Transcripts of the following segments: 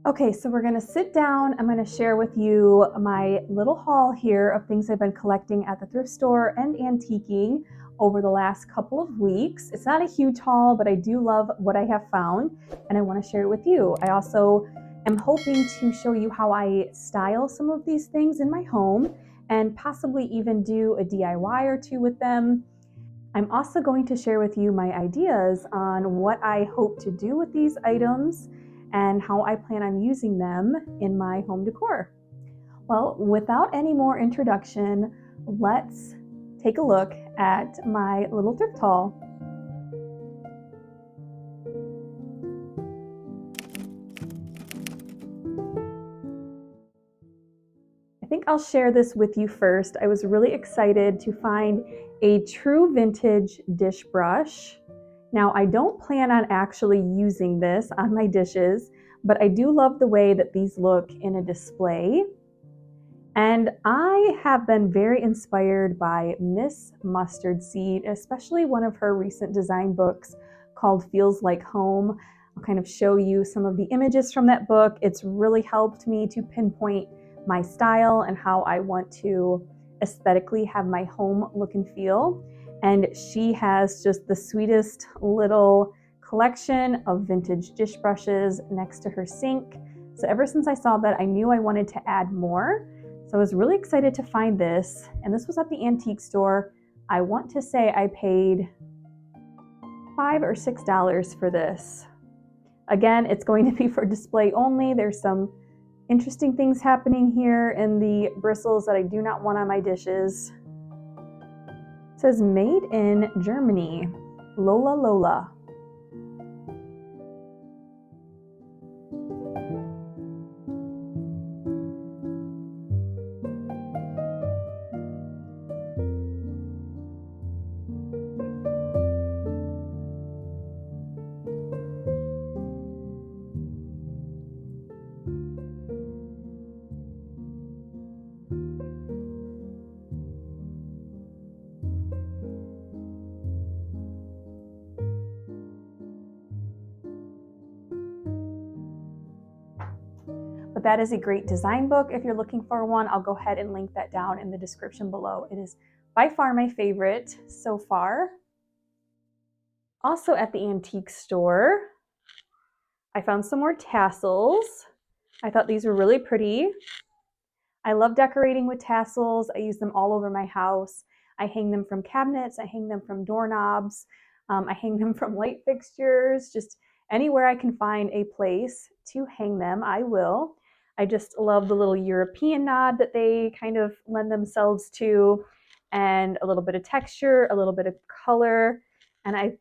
Okay, so we're gonna sit down. I'm gonna share with you my little haul here of things I've been collecting at the thrift store and antiquing over the last couple of weeks. It's not a huge haul, but I do love what I have found and I wanna share it with you. I also am hoping to show you how I style some of these things in my home and possibly even do a DIY or two with them. I'm also going to share with you my ideas on what I hope to do with these items and how I plan on using them in my home decor. Well, without any more introduction, let's take a look at my little thrift haul. I think I'll share this with you first. I was really excited to find a true vintage dish brush. Now, I don't plan on actually using this on my dishes, but I do love the way that these look in a display. And I have been very inspired by Miss Mustard Seed, especially one of her recent design books called Feels Like Home. I'll kind of show you some of the images from that book. It's really helped me to pinpoint my style and how I want to aesthetically have my home look and feel. And she has just the sweetest little collection of vintage dish brushes next to her sink. So ever since I saw that, I knew I wanted to add more. So I was really excited to find this, and this was at the antique store. I want to say I paid $5 or $6 for this. Again, it's going to be for display only. There's some interesting things happening here in the bristles that I do not want on my dishes. It says made in Germany, Lola Lola. But that is a great design book. If you're looking for one, I'll go ahead and link that down in the description below. It is by far my favorite so far. Also at the antique store, I found some more tassels. I thought these were really pretty. I love decorating with tassels. I use them all over my house. I hang them from cabinets. I hang them from doorknobs. I hang them from light fixtures. Just anywhere I can find a place to hang them, I will. I just love the little European nod that they kind of lend themselves to, and a little bit of texture, a little bit of color. And I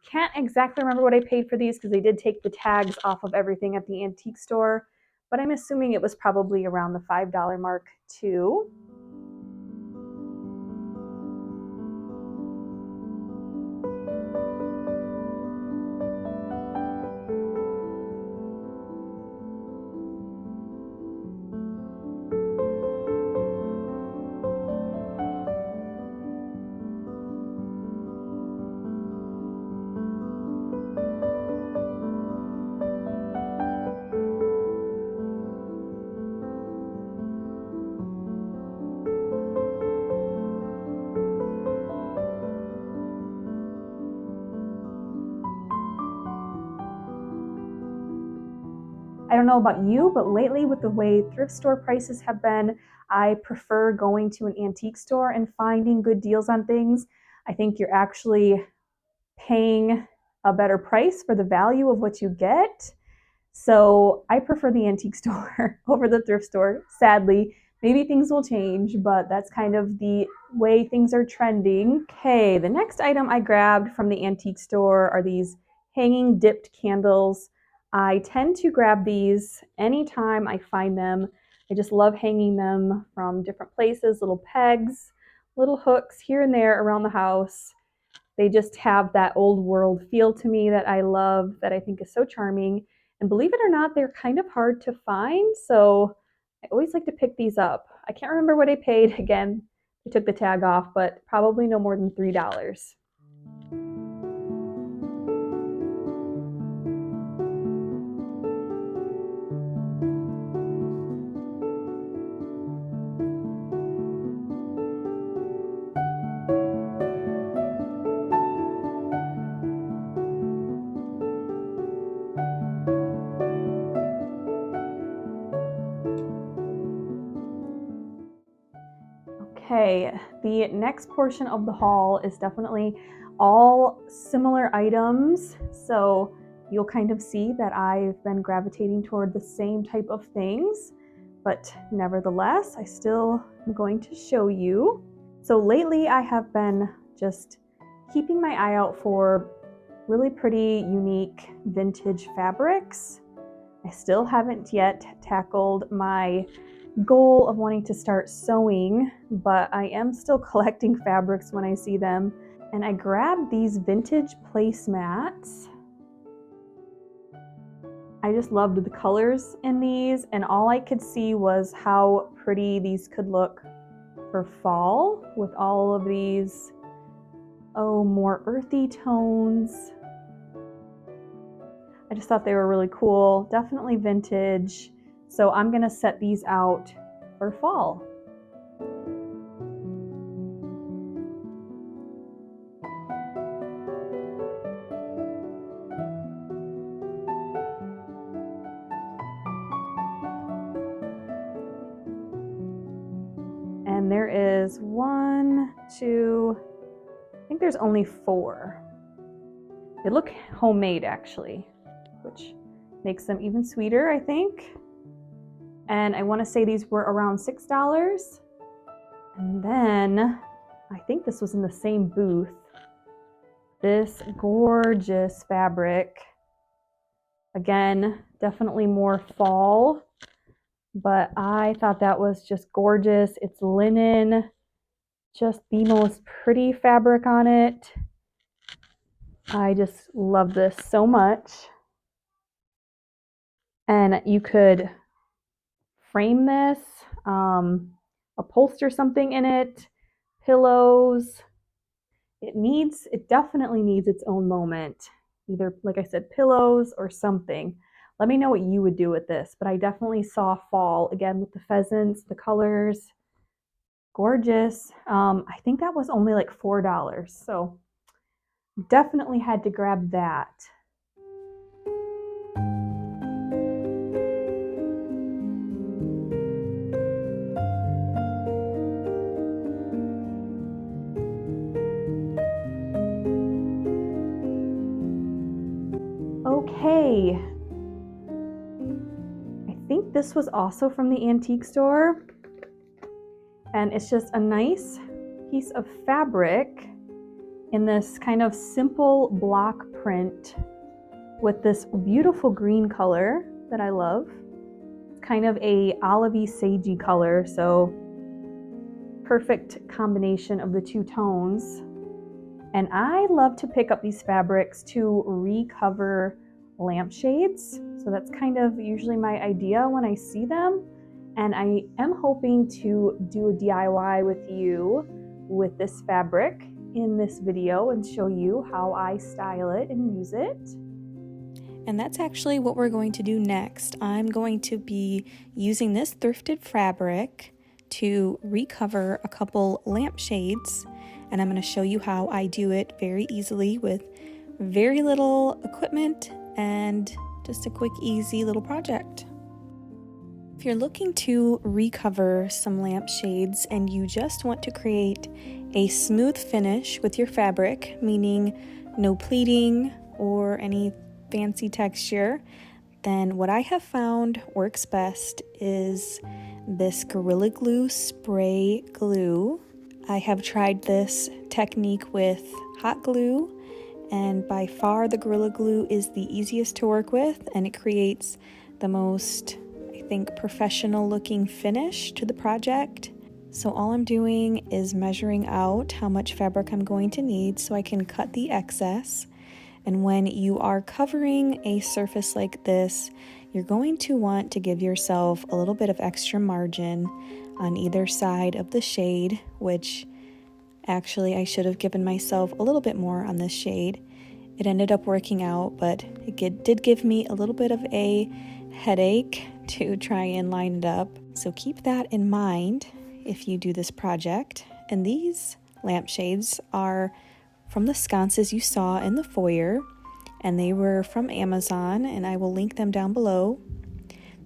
can't exactly remember what I paid for these because they did take the tags off of everything at the antique store, but I'm assuming it was probably around the $5 mark too. I don't know about you, but lately with the way thrift store prices have been, I prefer going to an antique store and finding good deals on things. I think you're actually paying a better price for the value of what you get. So I prefer the antique store over the thrift store, sadly. Maybe things will change, but that's kind of the way things are trending. Okay, the next item I grabbed from the antique store are these hanging dipped candles. I tend to grab these anytime I find them. I just love hanging them from different places, little pegs, little hooks here and there around the house. They just have that old world feel to me that I love, that I think is so charming. And believe it or not, they're kind of hard to find, so I always like to pick these up. I can't remember what I paid. Again, I took the tag off, but probably no more than $3. Okay, the next portion of the haul is definitely all similar items. So you'll kind of see that I've been gravitating toward the same type of things, but nevertheless, I still am going to show you. So lately I have been just keeping my eye out for really pretty, unique vintage fabrics. I still haven't yet tackled my goal of wanting to start sewing, but I am still collecting fabrics when I see them. And I grabbed these vintage placemats. I just loved the colors in these, and all I could see was how pretty these could look for fall with all of these, more earthy tones. I just thought they were really cool, definitely vintage. So I'm gonna set these out for fall. And there is one, two, I think there's only 4. They look homemade actually, which makes them even sweeter, I think. And I want to say these were around $6. And then I think this was in the same booth. This gorgeous fabric. Again, definitely more fall, but I thought that was just gorgeous. It's linen, just the most pretty fabric on it. I just love this so much. And you could frame this, upholster something in it, pillows. It definitely needs its own moment. Either, like I said, pillows or something. Let me know what you would do with this, but I definitely saw fall, again, with the pheasants, the colors. Gorgeous. I think that was only like $4, so definitely had to grab that. Okay, I think this was also from the antique store, and it's just a nice piece of fabric in this kind of simple block print with this beautiful green color that I love. It's kind of a olivey sagey color, so perfect combination of the two tones. And I love to pick up these fabrics to recover lampshades. So that's kind of usually my idea when I see them. And I am hoping to do a DIY with you with this fabric in this video and show you how I style it and use it. And that's actually what we're going to do next. I'm going to be using this thrifted fabric to recover a couple lampshades, and I'm going to show you how I do it very easily with very little equipment and just a quick, easy little project. If you're looking to recover some lampshades and you just want to create a smooth finish with your fabric, meaning no pleating or any fancy texture, then what I have found works best is this Gorilla Glue spray glue. I have tried this technique with hot glue, and by far the Gorilla Glue is the easiest to work with, and it creates the most, I think, professional looking finish to the project. So all I'm doing is measuring out how much fabric I'm going to need so I can cut the excess. And when you are covering a surface like this, you're going to want to give yourself a little bit of extra margin on either side of the shade, which actually I should have given myself a little bit more on this shade. It ended up working out, but it did give me a little bit of a headache to try and line it up. So keep that in mind if you do this project. And these lampshades are from the sconces you saw in the foyer, and they were from Amazon, and I will link them down below.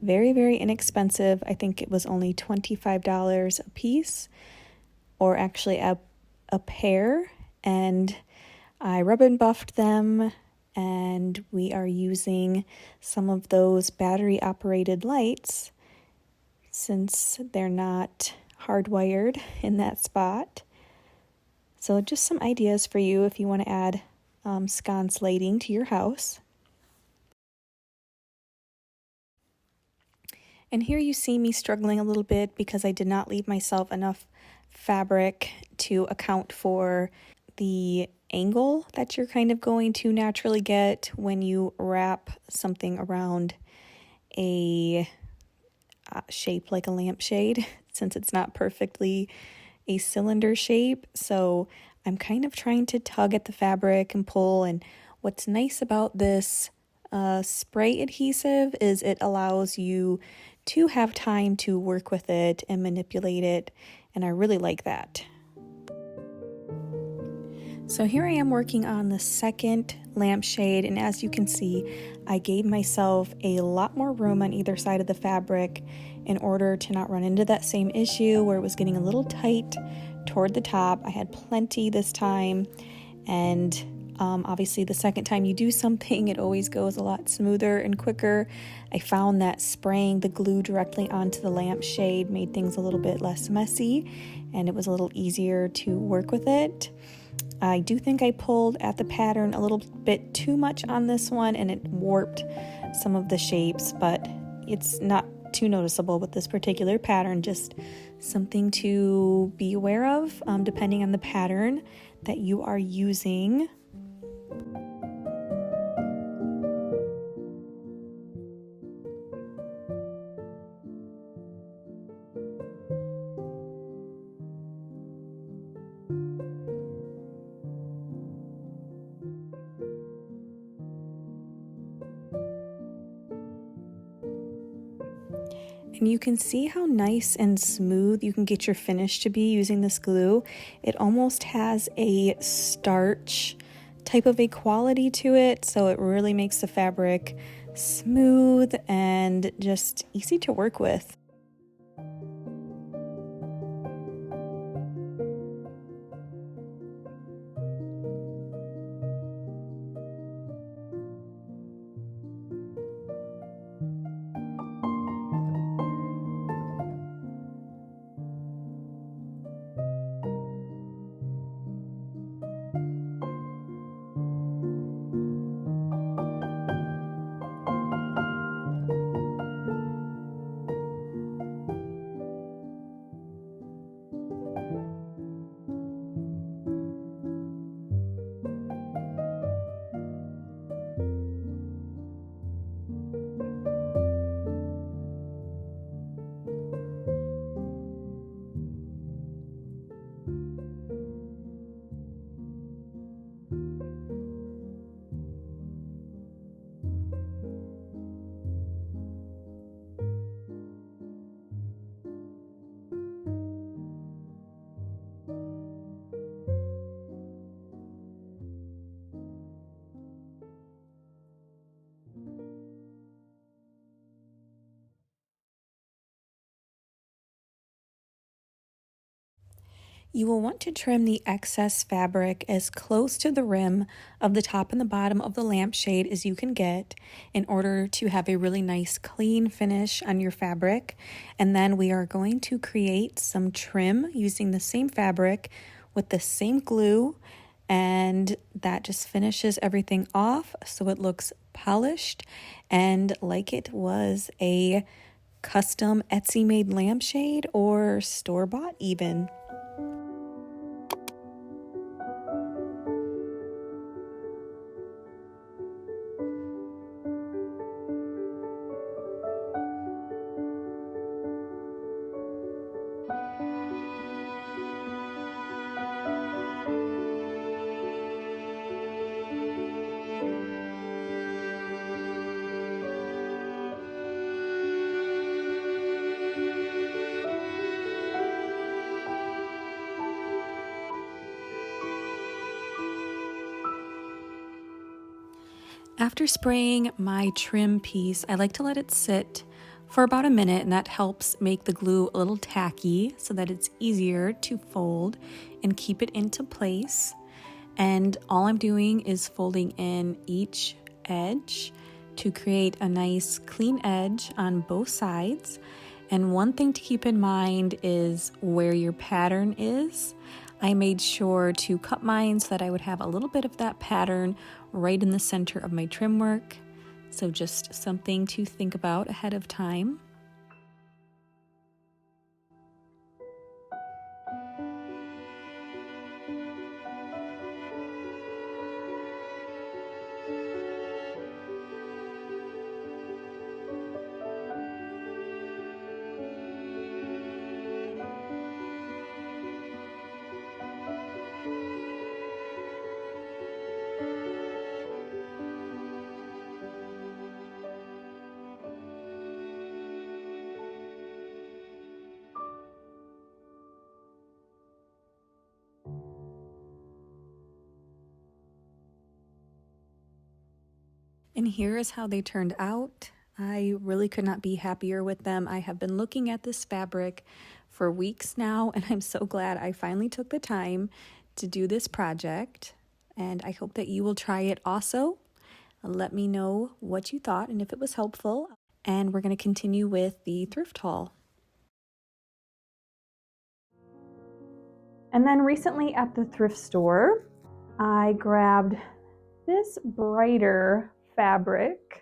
Very, very inexpensive. I think it was only $25 a piece, or actually a pair, and I rub and buffed them, and we are using some of those battery operated lights since they're not hardwired in that spot. So just some ideas for you if you want to add sconce lighting to your house. And here you see me struggling a little bit because I did not leave myself enough fabric to account for the angle that you're kind of going to naturally get when you wrap something around a shape like a lampshade, since it's not perfectly a cylinder shape. So I'm kind of trying to tug at the fabric and pull, and what's nice about this spray adhesive is it allows you to have time to work with it and manipulate it, and I really like that. So here I am working on the second lampshade, and as you can see, I gave myself a lot more room on either side of the fabric in order to not run into that same issue where it was getting a little tight toward the top. I had plenty this time, and obviously the second time you do something, it always goes a lot smoother and quicker. I found that spraying the glue directly onto the lampshade made things a little bit less messy, and it was a little easier to work with it. I do think I pulled at the pattern a little bit too much on this one, and it warped some of the shapes, but it's not too noticeable with this particular pattern, just something to be aware of depending on the pattern that you are using. And you can see how nice and smooth you can get your finish to be using this glue. It almost has a starch type of a quality to it, so it really makes the fabric smooth and just easy to work with. You will want to trim the excess fabric as close to the rim of the top and the bottom of the lampshade as you can get in order to have a really nice clean finish on your fabric. And then we are going to create some trim using the same fabric with the same glue, and that just finishes everything off so it looks polished and like it was a custom Etsy made lampshade or store-bought even. After spraying my trim piece, I like to let it sit for about a minute, and that helps make the glue a little tacky so that it's easier to fold and keep it into place. And all I'm doing is folding in each edge to create a nice clean edge on both sides. And one thing to keep in mind is where your pattern is. I made sure to cut mine so that I would have a little bit of that pattern right in the center of my trim work. So just something to think about ahead of time. And here is how they turned out. I really could not be happier with them. I have been looking at this fabric for weeks now, and I'm so glad I finally took the time to do this project. And I hope that you will try it also. Let me know what you thought and if it was helpful. And we're going to continue with the thrift haul. And then recently at the thrift store, I grabbed this brighter fabric.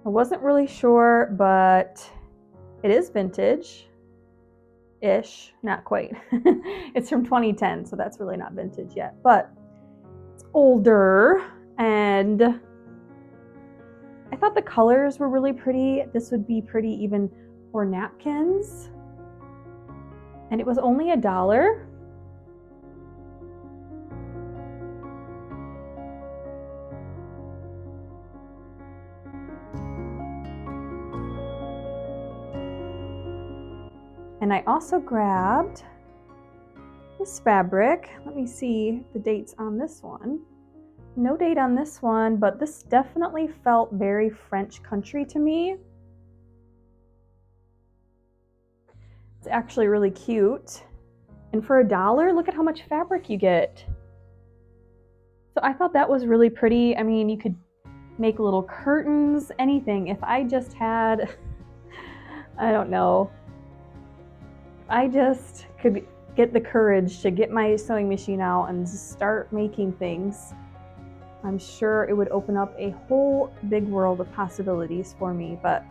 I wasn't really sure, but it is vintage-ish, not quite. It's from 2010, so that's really not vintage yet, but it's older, and I thought the colors were really pretty. This would be pretty even for napkins, and it was only $1. And I also grabbed this fabric. Let me see the dates on this one. No date on this one, but this definitely felt very French country to me. It's actually really cute. And for $1, look at how much fabric you get. So I thought that was really pretty. I mean, you could make little curtains, anything. If I just had, I don't know, I just could get the courage to get my sewing machine out and start making things, I'm sure it would open up a whole big world of possibilities for me. But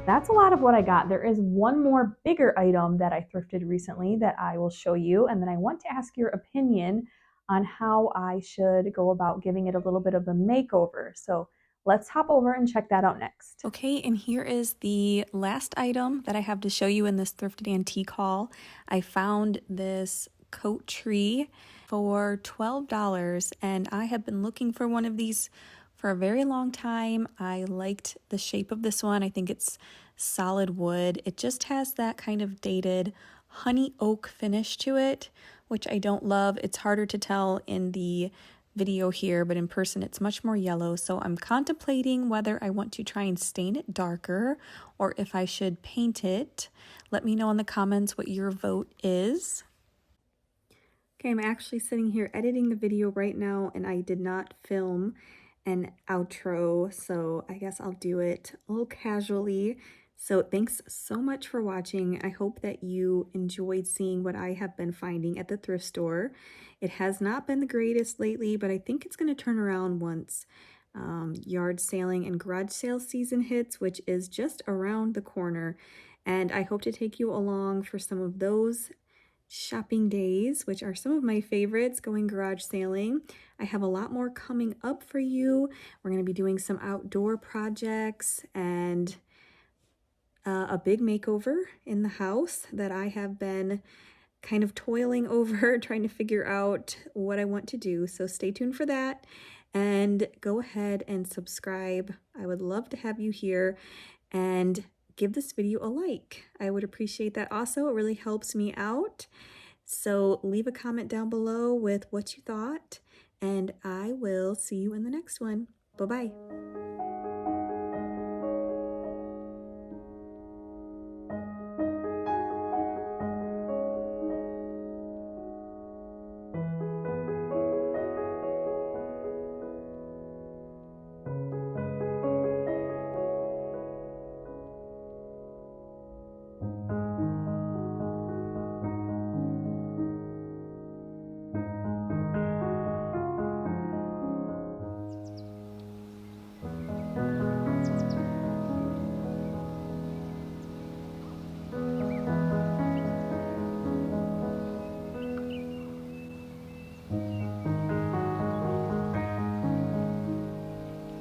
that's a lot of what I got. There is one more bigger item that I thrifted recently that I will show you, and then I want to ask your opinion on how I should go about giving it a little bit of a makeover. So let's hop over and check that out next. Okay, and here is the last item that I have to show you in this thrifted antique haul. I found this coat tree for $12, and I have been looking for one of these for a very long time. I liked the shape of this one. I think it's solid wood. It just has that kind of dated honey oak finish to it, which I don't love. It's harder to tell in the video here, but in person it's much more yellow. So I'm contemplating whether I want to try and stain it darker or if I should paint it. Let me know in the comments what your vote is. Okay, I'm actually sitting here editing the video right now, and I did not film an outro, so I guess I'll do it a little casually. So thanks so much for watching. I hope that you enjoyed seeing what I have been finding at the thrift store. It has not been the greatest lately, but I think it's going to turn around once yard sailing and garage sale season hits, which is just around the corner. And I hope to take you along for some of those shopping days, which are some of my favorites, going garage sailing. I have a lot more coming up for you. We're going to be doing some outdoor projects and a big makeover in the house that I have been kind of toiling over, trying to figure out what I want to do. So stay tuned for that, and go ahead and subscribe. I would love to have you here, and give this video a like. I would appreciate that also. It really helps me out. So leave a comment down below with what you thought, and I will see you in the next one. Bye-bye.